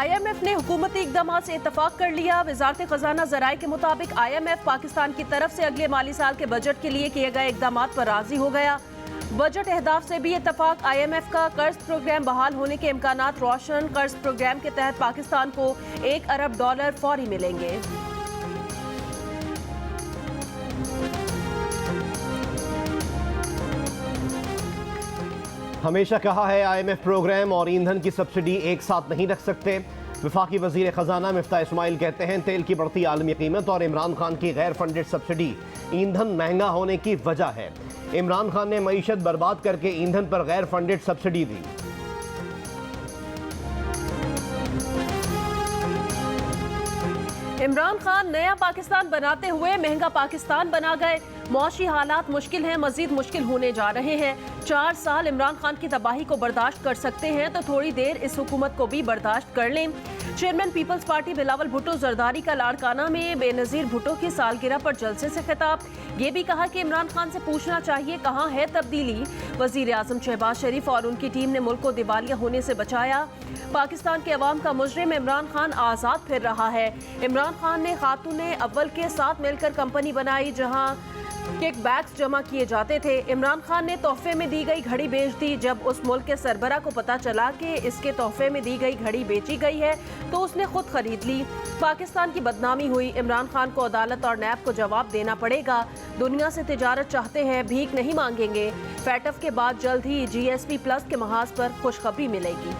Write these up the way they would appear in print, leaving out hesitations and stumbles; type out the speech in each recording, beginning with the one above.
IMF ने हुकूमती इकदाम से इत्तफाक कर लिया। वजारत खजाना ज़राए के मुताबिक IMF पाकिस्तान की तरफ से अगले माली साल के बजट के लिए किए गए इकदाम पर राजी हो गया। बजट अहदाफ से भी इत्तफाक। IMF का कर्ज प्रोग्राम बहाल होने के इम्कानात रोशन। कर्ज प्रोग्राम के तहत पाकिस्तान को $1 अरब फौरी मिलेंगे। हमेशा कहा है IMF प्रोग्राम और ईंधन की सब्सिडी एक साथ नहीं रख सकते। वफाकी वजीर खजाना मिफ्ता इस्माइल कहते हैं तेल की बढ़ती आलमी कीमत और इमरान खान की गैर फंडेड सब्सिडी ईंधन महंगा होने की वजह है। इमरान खान ने मईशत बर्बाद करके ईंधन पर गैर फंडेड सब्सिडी दी। इमरान खान नया पाकिस्तान बनाते हुए महंगा पाकिस्तान बना गए। मौशी हालात मुश्किल हैं, मजीद मुश्किल होने जा रहे हैं। 4 साल इमरान खान की तबाही को बर्दाश्त कर सकते हैं तो थोड़ी देर इस हुकूमत को भी बर्दाश्त कर लें। Chairman Peoples Party Bilawal Bhutto Zardari का लाड़काना में बेनज़ीर भुट्टो की सालगिरह पर जलसे से खिताब। ये भी कहा कि इमरान खान से पूछना चाहिए कहाँ है तब्दीली। वज़ीर आज़म शहबाज शरीफ और उनकी टीम ने मुल्क को दिवालिया होने से बचाया। पाकिस्तान के अवाम का मुजरिम इमरान खान आज़ाद फिर रहा है। इमरान खान ने खातूने अव्वल के साथ मिलकर कंपनी बनाई जहां किकबैक्स जमा किए जाते थे। इमरान खान ने तोहफे में दी गई घड़ी बेच दी। जब उस मुल्क के सरबरा को पता चला कि इसके तोहफे में दी गई घड़ी बेची गई है तो उसने खुद खरीद ली। पाकिस्तान की बदनामी हुई। इमरान खान को अदालत और नैब को जवाब देना पड़ेगा। दुनिया से तिजारत चाहते हैं, भीख नहीं मांगेंगे। फैटफ के बाद जल्द ही GSP+ के महाज पर खुशखबरी मिलेगी।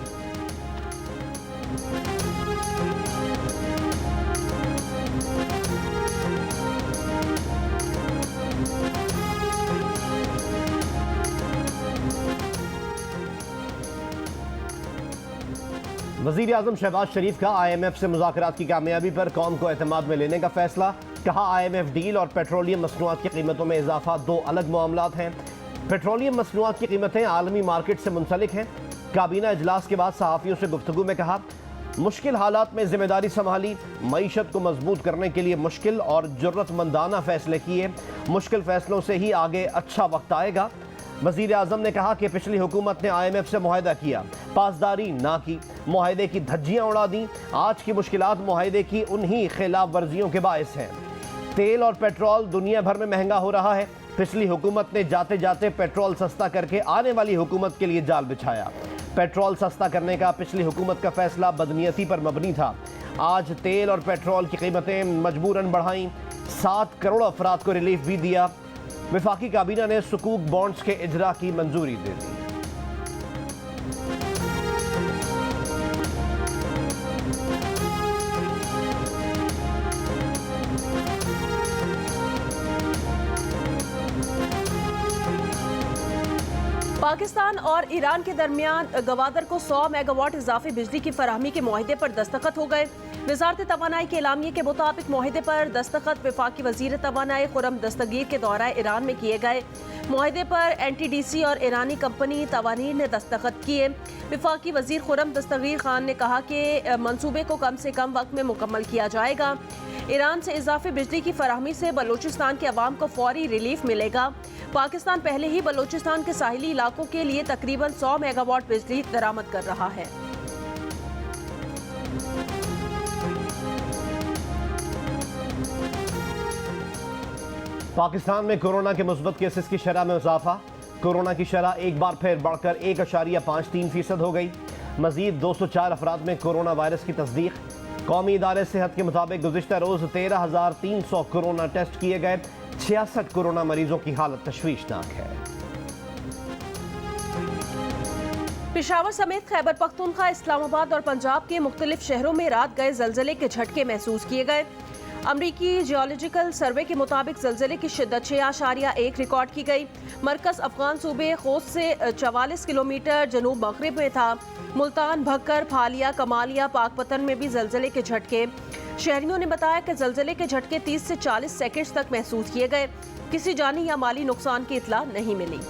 वज़ीर आज़म शहबाज शरीफ का IMF से मुज़ाकरात की कामयाबी पर कौम को एतमाद में लेने का फैसला। कहा IMF डील और पेट्रोलियम मसनूआत की कीमतों में इजाफा दो अलग मामलात हैं। पेट्रोलियम मसनूआत की कीमतें आलमी मार्केट से मुंसलिक हैं। काबीना इजलास के बाद सहाफ़ियों से गुफ्तगू में कहा मुश्किल हालात में जिम्मेदारी संभाली। मईशत को मजबूत करने के लिए मुश्किल और जुर्रतमंदाना फैसले किए। मुश्किल फैसलों से ही आगे अच्छा वक्त आएगा। वज़ीर आज़म ने कहा कि पिछली हुकूमत ने IMF से मुआहदा किया, पासदारी ना की, मुआहदे की धज्जियाँ उड़ा दी। आज की मुश्किलात मुआहदे की उन्हीं खिलाफ वर्जियों के बायस हैं। तेल और पेट्रोल दुनिया भर में महंगा हो रहा है। पिछली हुकूमत ने जाते जाते पेट्रोल सस्ता करके आने वाली हुकूमत के लिए जाल बिछाया। पेट्रोल सस्ता करने का पिछली हुकूमत का फैसला बदनीयती पर मबनी था। आज तेल और पेट्रोल की कीमतें मजबूरन बढ़ाई। 7 करोड़ अफराद को रिलीफ भी दिया। वफाकी काबीना ने सुकूक बॉन्ड्स के इजरा की मंजूरी दे दी। पाकिस्तान और ईरान के दरमियान गवादर को 100 मेगावाट इजाफी बिजली की फराहमी के मुआहदे पर दस्तखत हो गए। वजारत तवानाई के एलामिये के मुताबिक मुआहदे पर दस्तखत वफाकी वजीर तवानाई खुरम दस्तगीर के दौरा ईरान में किए गए। मुआहदे पर NTDC और ईरानी कंपनी तवानीर ने दस्तखत किए। वफाकी वजीर खुरम दस्तगीर खान ने कहा कि मनसूबे को कम से कम वक्त में मुकम्मल किया जाएगा। ईरान से इजाफी बिजली की फराहमी से बलूचिस्तान के अवाम को फौरी रिलीफ मिलेगा। पाकिस्तान पहले ही बलूचिस्तान के साहिली इलाकों के लिए तकरीबन 100 मेगावाट बिजली दरामद कर रहा है। पाकिस्तान में कोरोना के मुस्बत केसेस की शरह में इजाफा। कोरोना की शरह एक बार फिर बढ़कर 1.53% हो गई। मजीद 204 अफराद में कोरोना वायरस की तस्दीक। कौमी इदारे सेहत के मुताबिक गुज़िश्ता रोज़ 13,300 कोरोना टेस्ट किए गए। 66 कोरोना मरीजों की हालत तशवीशनाक है। पेशावर समेत खैबर पख्तूनख्वा, इस्लामाबाद और पंजाब के मुख्तलिफ शहरों में रात गए जलजले के झटके महसूस किए गए। अमरीकी जियोलॉजिकल सर्वे के मुताबिक जलजले की शिद्दत 6.1 रिकॉर्ड की गई। मरकज़ अफगान सूबे खोस्त से 44 किलोमीटर जनूब मगरिब में था। मुल्तान, भक्कर, फालिया, कमालिया, पाकपतन में भी जलजले के झटके। शहरियों ने बताया कि जलजले के झटके 30 से 40 सेकंड्स तक महसूस किए गए। किसी जानी या माली नुकसान की इतला नहीं मिली।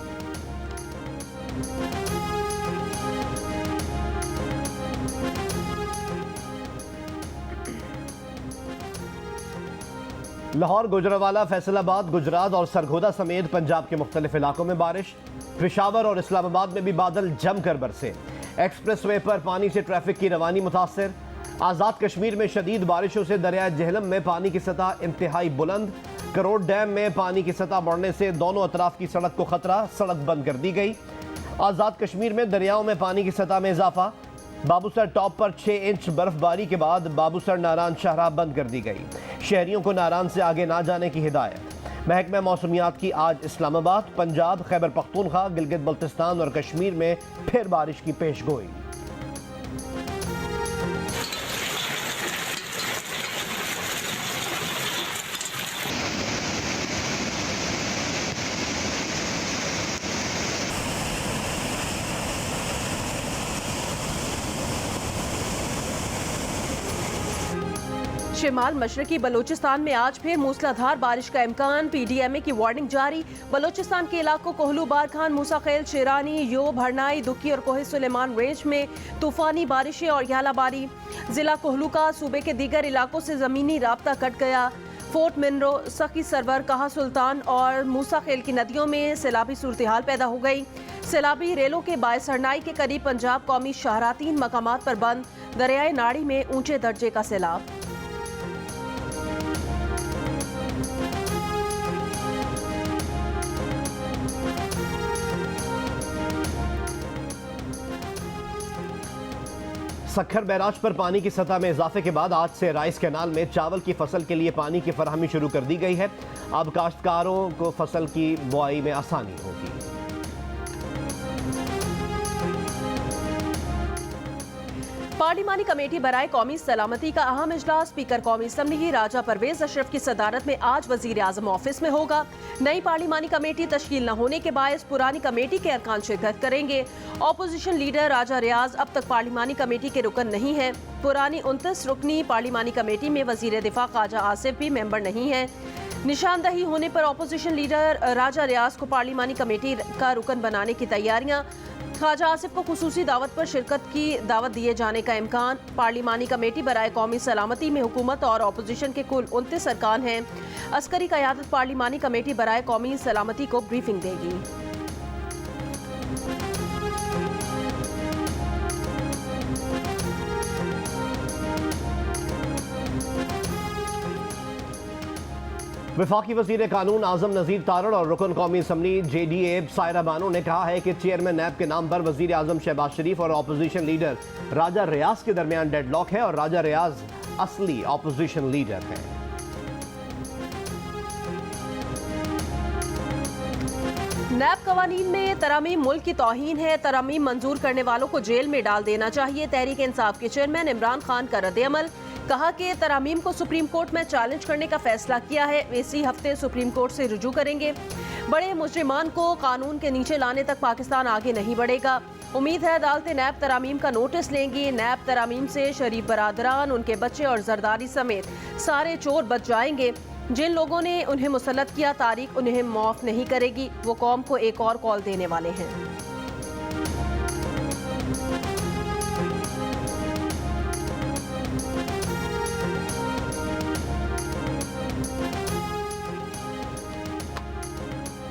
लाहौर, गुजरावाला, फैसलाबाद, गुजरात और सरगोदा समेत पंजाब के मुख्तलिफ इलाकों में बारिश। पेशावर और इस्लामाबाद में भी बादल जमकर बरसे। एक्सप्रेस वे पर पानी से ट्रैफिक की रवानी मुतासर। आज़ाद कश्मीर में शदीद बारिशों से दरिया जेहलम में पानी की सतह इंतहाई बुलंद। करोड़ डैम में पानी की सतह बढ़ने से दोनों अतराफ की सड़क को खतरा, सड़क बंद कर दी गई। आज़ाद कश्मीर में दरियाओं में पानी की सतह में इजाफा। बाबूसर टॉप पर 6 इंच बर्फबारी के बाद बाबूसर नारान शाहराह बंद कर दी गई। शहरियों को नारान से आगे ना जाने की हिदायत। महकमा मौसमियात की आज इस्लामाबाद, पंजाब, खैबर पख्तूनख्वा, गिलगित बल्तिस्तान और कश्मीर में फिर बारिश की पेशगोई। शिमाल मशरकी बलूचिस्तान में आज फिर मूसलाधार बारिश का इम्कान। पीडीएमए की वार्निंग जारी। बलूचिस्तान के इलाकों कोहलू, बारखान, मूसाखेल, शेरानी, योब, हरनाई, दुक्की और कोहे सुलेमान रेंज में तूफानी बारिशें और यालाबारी। जिला कोहलू का सूबे के दीगर इलाकों से जमीनी राब्ता कट गया। फोर्ट मिनरो, सखी सरवर, कहा सुल्तान और मूसाखेल की नदियों में सैलाबी सूरत हाल पैदा हो गई। सैलाबी रेलों के बायस हरनाई के करीब पंजाब कौमी शाहराह 3 मकामात पर बंद। दरियाए नाड़ी में ऊंचे दर्जे का सैलाब। सक्खर बैराज पर पानी की सतह में इजाफे के बाद आज से राइस कैनाल में चावल की फसल के लिए पानी की फराहमी शुरू कर दी गई है। अब काश्तकारों को फसल की बुआई में आसानी होगी। पार्लिमानी कमेटी बराए कौमी सलामती का अहम इजलास स्पीकर कौमी असम्बली राजा परवेज अशरफ की सदारत में आज वजीर आजम ऑफिस में होगा। नई पार्लिमानी कमेटी तश्कील न होने के बायस पुरानी कमेटी के अरकान शिरकत करेंगे। ऑपोजिशन लीडर राजा रियाज अब तक पार्लिमानी कमेटी के रुकन नहीं है। पुरानी 29 रुकनी पार्लिमानी कमेटी में वजीर दिफा ख्वाजा आसिफ भी मेंबर नहीं है। निशानदही होने पर ऑपोजिशन लीडर राजा रियाज को पार्लिमानी कमेटी का रुकन बनाने की तैयारियां। ख्वाजा आसिफ को खुसूसी दावत पर शिरकत की दावत दिए जाने का इम्कान। पार्लिमानी कमेटी बराए कौमी सलामती में हुकूमत और ऑपोजिशन के कुल 29 अरकान हैं। अस्करी क़यादत पार्लिमानी कमेटी बराए कौमी सलामती को ब्रीफिंग देगी। वफाकी वज़ीर कानून आज़म नज़ीर तारड़ और रुकन कौमी असम्बली JDA सायरा बानो ने कहा है कि चेयरमैन नैब के नाम पर वज़ीर आज़म शहबाज शरीफ और अपोजिशन लीडर राजा रियाज के दरमियान डेडलॉक है और राजा रियाज असली अपोजिशन लीडर हैं। नैब कवानीन में तरामीम मुल्क की तौहीन है। तरामीम मंजूर करने वालों को जेल में डाल देना चाहिए। तहरीक इंसाफ के चेयरमैन इमरान खान का रद्द-ए-अमल। कहा कि तरामीम को सुप्रीम कोर्ट में चैलेंज करने का फैसला किया है। इसी हफ्ते सुप्रीम कोर्ट से रुजू करेंगे। बड़े मुजरिमान को कानून के नीचे लाने तक पाकिस्तान आगे नहीं बढ़ेगा। उम्मीद है अदालतें नैब तरामीम का नोटिस लेंगी। नैब तरामीम से शरीफ बरादरान, उनके बच्चे और जरदारी समेत सारे चोर बच जाएंगे। जिन लोगों ने उन्हें मुसल्लत किया, तारीख उन्हें माफ नहीं करेगी। वो कौम को एक और कॉल देने वाले हैं।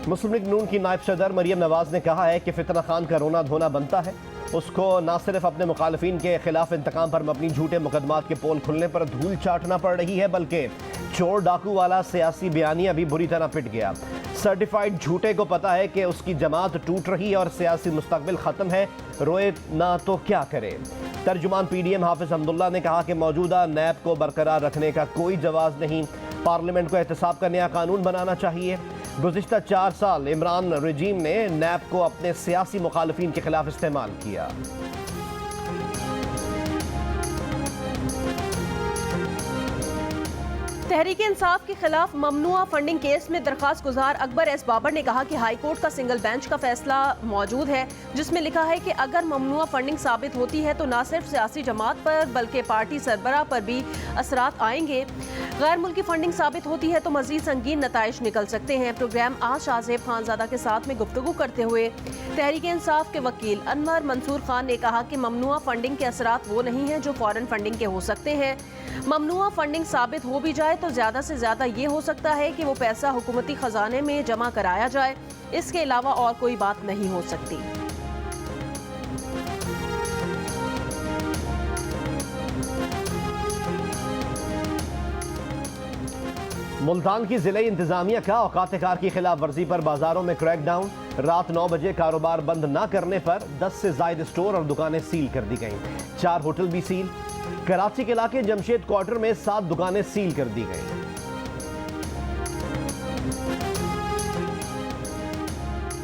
मुस्लिम लीग नून की नायब सदर मरियम नवाज ने कहा है कि फितना खान का रोना धोना बनता है। उसको न सिर्फ अपने मुखालिफिन के खिलाफ इंतकाम पर मबनी झूठे मुकदमात के पोल खुलने पर धूल चाटना पड़ रही है, बल्कि चोर डाकू वाला सियासी बयानिया भी बुरी तरह पिट गया। सर्टिफाइड झूठे को पता है कि उसकी जमात टूट रही है और सियासी मुस्तकबिल ख़त्म है, रोए ना तो क्या करे। तर्जुमान PDM हाफिज अब्दुल्ला ने कहा कि मौजूदा नैब को बरकरार रखने का कोई जवाब नहीं। पार्लियामेंट को एहतसाब का नया कानून बनाना चाहिए। गुज़िश्ता 4 साल इमरान रजीम ने नैब को अपने सियासी मुखालिफिन के खिलाफ इस्तेमाल किया। तहरीक इंसाफ के खिलाफ ममनुआ फंडिंग केस में दरखास्त गुजार अकबर एस बाबर ने कहा कि हाई कोर्ट का सिंगल बेंच का फैसला मौजूद है, जिसमें लिखा है कि अगर ममनुआ फंडिंग साबित होती है तो न सिर्फ सियासी जमात पर बल्कि पार्टी सरबराह पर भी असरात आएंगे। गैर मुल्की फंडिंग साबित होती है तो मजीद संगीन नताइज निकल सकते हैं। प्रोग्राम आज शाहजेब खानजादा के साथ में गुफ्तगू करते हुए तहरीक इंसाफ के वकील अनवर मंसूर खान ने कहा कि ममनुआ फंडिंग के असरात वो नहीं है जो फॉरेन फंडिंग के हो सकते हैं। ममनुआ फंडिंग साबित हो भी जाए तो ज्यादा से ज्यादा ये हो सकता है कि वो पैसा हुकूमती खजाने में जमा कराया जाए, इसके अलावा और कोई बात नहीं हो सकती। मुल्तान की जिले इंतजामिया का औकात कार की खिलाफ वर्जी पर बाजारों में क्रैकडाउन। रात 9 बजे कारोबार बंद न करने पर 10 से ज्यादा स्टोर और दुकानें सील कर दी गईं। 4 होटल भी सील। कराची के इलाके जमशेद क्वार्टर में 7 दुकानें सील कर दी गईं।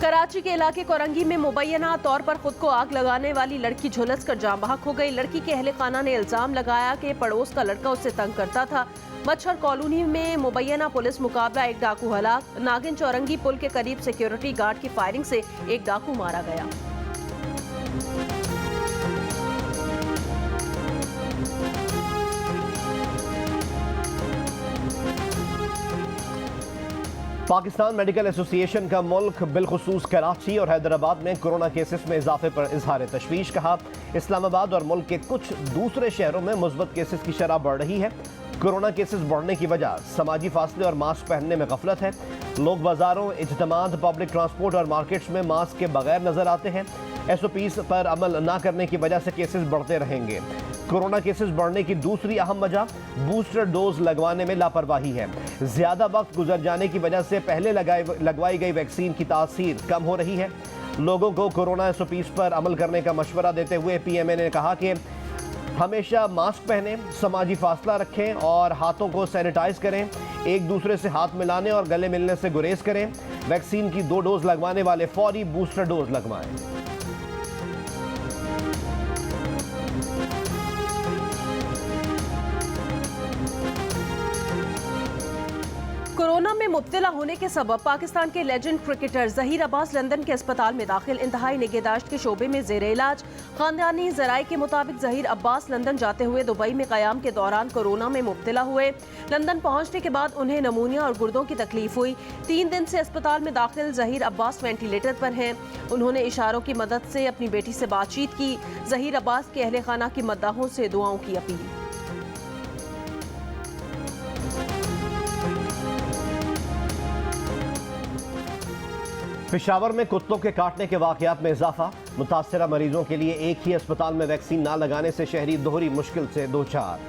कराची के इलाके कोरंगी में मुबैना तौर पर खुद को आग लगाने वाली लड़की झुलस कर जाँ बहक हो गई। लड़की के अहले खाना ने इल्जाम लगाया कि पड़ोस का लड़का उससे तंग करता था। मच्छर कॉलोनी में मुबैना पुलिस मुकाबला, एक डाकू हलाक। नागिन चौरंगी पुल के करीब सिक्योरिटी गार्ड की फायरिंग से एक डाकू मारा गया। पाकिस्तान मेडिकल एसोसिएशन का मुल्क बिलखुसूस कराची और हैदराबाद में कोरोना केसेस में इजाफे पर इजहार तशवीश। कहा, इस्लामाबाद और मुल्क के कुछ दूसरे शहरों में मुस्बत केसेस की शरह बढ़ रही है। कोरोना केसेस बढ़ने की वजह समाजी फासले और मास्क पहनने में गफलत है। लोग बाजारों, इज्तिमात, पब्लिक ट्रांसपोर्ट और मार्केट्स में मास्क के बगैर नजर आते हैं। SOPs पर अमल न करने की वजह से केसेस बढ़ते रहेंगे। कोरोना केसेस बढ़ने की दूसरी अहम वजह बूस्टर डोज लगवाने में लापरवाही है। ज्यादा वक्त गुजर जाने की वजह से पहले लगवाई गई वैक्सीन की तासीर कम हो रही है। लोगों को कोरोना SOPs पर अमल करने का मशवरा देते हुए PMA ने कहा कि हमेशा मास्क पहनें, समाजी फासला रखें और हाथों को सैनिटाइज करें। एक दूसरे से हाथ मिलाने और गले मिलने से गुरेज करें। वैक्सीन की 2 डोज लगवाने वाले फौरी बूस्टर डोज लगवाएं। कोरोना में मुब्तला होने के सबब पाकिस्तान के legend cricketer Zaheer Abbas London के अस्पताल में दाखिल। इंतहाई निगहदाश्त के शोबे में जेर इलाज। खानदानी जराये के मुताबिक जहीर अब्बास लंदन जाते हुए दुबई में क़याम के दौरान कोरोना में मुब्तला हुए। लंदन पहुंचने के बाद उन्हें नमूनिया और गुर्दों की तकलीफ हुई। 3 दिन से अस्पताल में दाखिल जहीर अब्बास वेंटिलेटर पर हैं। उन्होंने इशारों की मदद से अपनी बेटी से बातचीत की। जहीर अब्बास के अहले खाना की मद्दाहों से दुआओं की अपील। पेशावर में कुत्तों के काटने के वाकयात में इजाफा। मुतासरा मरीजों के लिए एक ही अस्पताल में वैक्सीन ना लगाने से शहरी दोहरी मुश्किल से दो चार।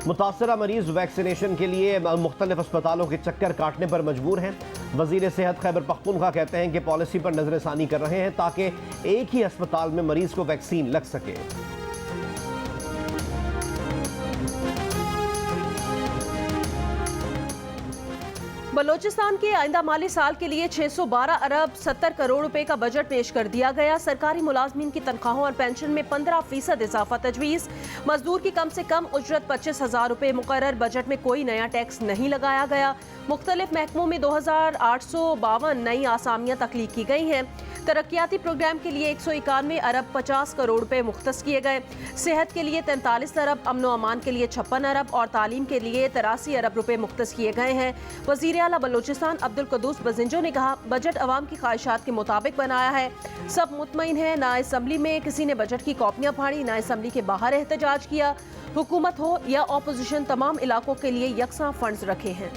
मुतासरा मरीज वैक्सीनेशन के लिए मुख्तलिफ अस्पतालों के चक्कर काटने पर मजबूर हैं। वजीर सेहत खैबर पख्तूनख्वा कहते हैं कि पॉलिसी पर नजरसानी कर रहे हैं ताकि एक ही अस्पताल में मरीज को वैक्सीन लग सके। बलोचिस्तान के आइंदा माली साल के लिए 612 अरब 70 करोड़ रुपए का बजट पेश कर दिया गया। सरकारी मुलाजमीन की तनख्वाहों और पेंशन में 15% इजाफा तजवीज़। मजदूर की कम से कम उजरत 25,000 रुपए मुकर्रर। बजट में कोई नया टैक्स नहीं लगाया गया। मुख्तलिफ महकमों में 2852 नई आसामियाँ तख्लीक की गई हैं। तरक्याती प्रोग्राम के लिए 191 अरब 50 करोड़ रुपए मुख्तस किए गए। सेहत के लिए 43 अरब, अमन व अमान के लिए 56 अरब और तालीम के लिए 83 अरब रुपए मुख्तस किए गए हैं। वज़ीर आला बलोचिस्तान अब्दुल कुद्दूस बजिंजो ने कहा, बजट अवाम की ख्वाहिशात के मुताबिक बनाया है। सब मुतमईन है। ना असम्बली में किसी ने बजट की कॉपियाँ फाड़ी, ना असम्बली के बाहर एहतजाज किया। हुकूमत हो या अपोजिशन, तमाम इलाकों के लिए यकसा फंड्स रखे हैं।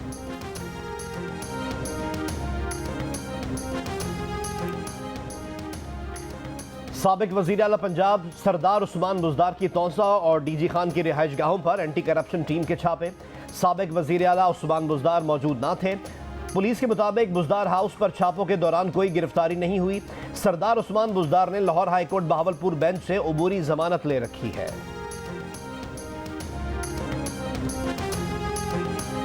साबिक वज़ीर आला पंजाब सरदार उस्मान बुज़दार की तौसा और DG खान की रिहाइश गाहों पर एंटी करप्शन टीम के छापे। साबिक वज़ीर आला उस्मान बुज़दार मौजूद न थे। पुलिस के मुताबिक बुज़दार हाउस पर छापों के दौरान कोई गिरफ्तारी नहीं हुई। सरदार उस्मान बुज़दार ने लाहौर हाईकोर्ट बहावलपुर बेंच से अबूरी जमानत ले रखी है।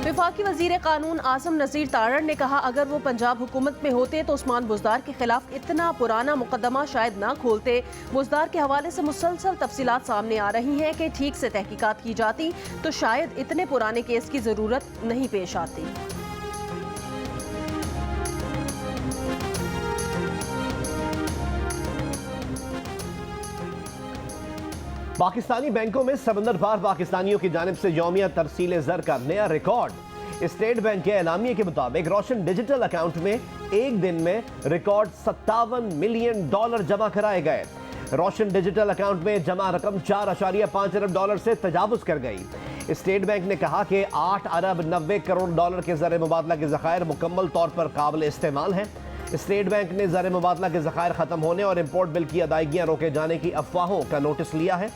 वफाकी वजीर कानून आज़म नज़ीर तारड़ ने कहा, अगर वो पंजाब हुकूमत में होते तो उस्मान बुज़दार के खिलाफ इतना पुराना मुकदमा शायद ना खोलते। बुज़दार के हवाले से मुसलसल तफसीलात सामने आ रही हैं कि ठीक से तहकीकात की जाती तो शायद इतने पुराने केस की ज़रूरत नहीं पेश आती। पाकिस्तानी बैंकों में समंदर पार पाकिस्तानियों की जानिब से यौमिया तरसील ज़र का नया रिकॉर्ड। स्टेट बैंक के एलामिये के मुताबिक रोशन डिजिटल अकाउंट में एक दिन में रिकॉर्ड $57 मिलियन जमा कराए गए। रोशन डिजिटल अकाउंट में जमा रकम $4.5 अरब से तजावुज कर गई। स्टेट बैंक ने कहा कि $8 अरब 90 करोड़ के ज़र मुबादला के ज़खायर मुकम्मल तौर पर काबिल इस्तेमाल हैं। स्टेट बैंक ने ज़र मुबादला के ज़खायर ख़त्म होने और इम्पोर्ट बिल की अदायगियाँ रोके जाने की अफवाहों का नोटिस लिया है।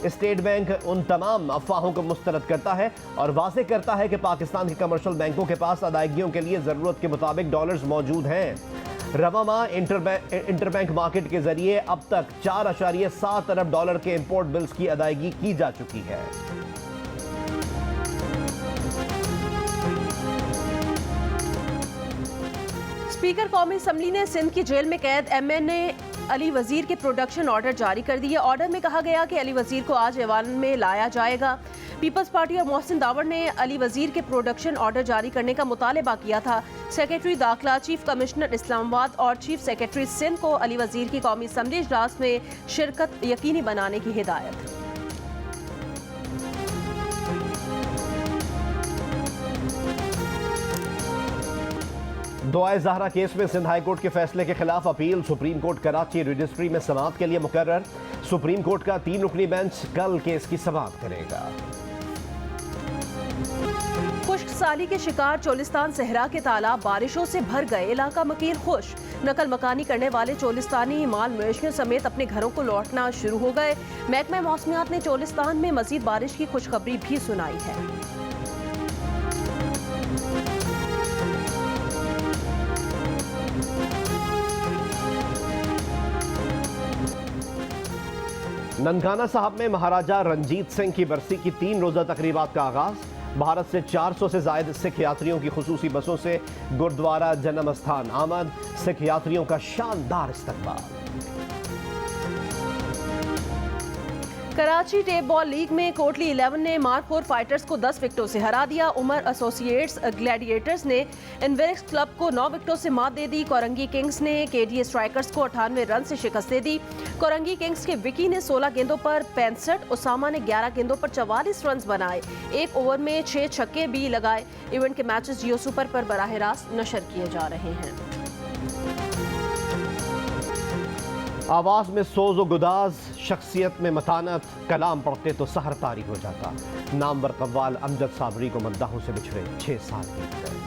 स्टेट बैंक उन तमाम अफवाहों को मुस्तरद करता है और वाज़ेह करता है कि पाकिस्तान के कमर्शियल बैंकों के पास अदायगियों के लिए ज़रूरत के मुताबिक डॉलर्स मौजूद हैं। रवा माह इंटरबैंक मार्केट के जरिए अब तक 4.7 अरब डॉलर के इम्पोर्ट बिल्स की अदायगी की जा चुकी है। स्पीकर कौमी असम्बली ने सिंध की जेल में कैद MNA अली वजीर के प्रोडक्शन ऑर्डर जारी कर दिए। ऑर्डर में कहा गया कि अली वजीर को आज ऐवान में लाया जाएगा। पीपल्स पार्टी और मोहसिन दावर ने अली वजीर के प्रोडक्शन ऑर्डर जारी करने का मुतालबा किया था। सेक्रेटरी दाखिला, चीफ कमिश्नर इस्लामाबाद और चीफ सेक्रेटरी सिंध को अली वजीर की कौमी असम्बली इजलास में शिरकत यकीनी बनाने की हिदायत। दुआए ज़हरा केस में सिंध हाई कोर्ट के फैसले के खिलाफ appeal supreme court Karachi registry में समाअत के लिए मुकर्रर। सुप्रीम कोर्ट का 3 रुकनी बेंच कल केस की समाअत करेगा। खुश्क साली के शिकार चोलिस्तान सहरा के तालाब बारिशों से भर गए। इलाका मकीन खुश। नकल मकानी करने वाले चोलिस्तानी माल मवेशियों समेत अपने घरों को लौटना शुरू हो गए। महकमा मौसमियात ने चोलिस्तान में मजीद बारिश की खुशखबरी भी सुनाई है। ननकाना साहब में महाराजा रंजीत सिंह की बरसी की 3 रोज़ा तकरीबात का आगाज। भारत से 400 से जायद सिख यात्रियों की खुसूसी बसों से गुरुद्वारा जन्म स्थान आमद। सिख यात्रियों का शानदार इस्तकबाल। कराची टेप बॉल लीग में कोटली 11 ने मार्क 4 फाइटर्स को 10 विकेटों से हरा दिया। उमर एसोसिएट्स ग्लैडिएटर्स ने इनवेरिक्स क्लब को 9 विकेटों से मात दे दी। कोरंगी किंग्स ने KDA स्ट्राइकर्स को 98 रन से शिकस्त दे दी। कोरंगी किंग्स के विकी ने 16 गेंदों पर 65, उसामा ने 11 गेंदों पर 44 रन बनाए। एक ओवर में 6 छक्के भी लगाए। इवेंट के मैचेस जियो सुपर पर बराह रास्त नशर किए जा रहे हैं। आवाज़ में सोज व गुदाज, शख्सियत में मतानत, कलाम पढ़ते तो सहर तारी हो जाता। नामवर कव्वाल अमजद साबरी को मद्दाहों से बिछड़े 6 साल बीत गए।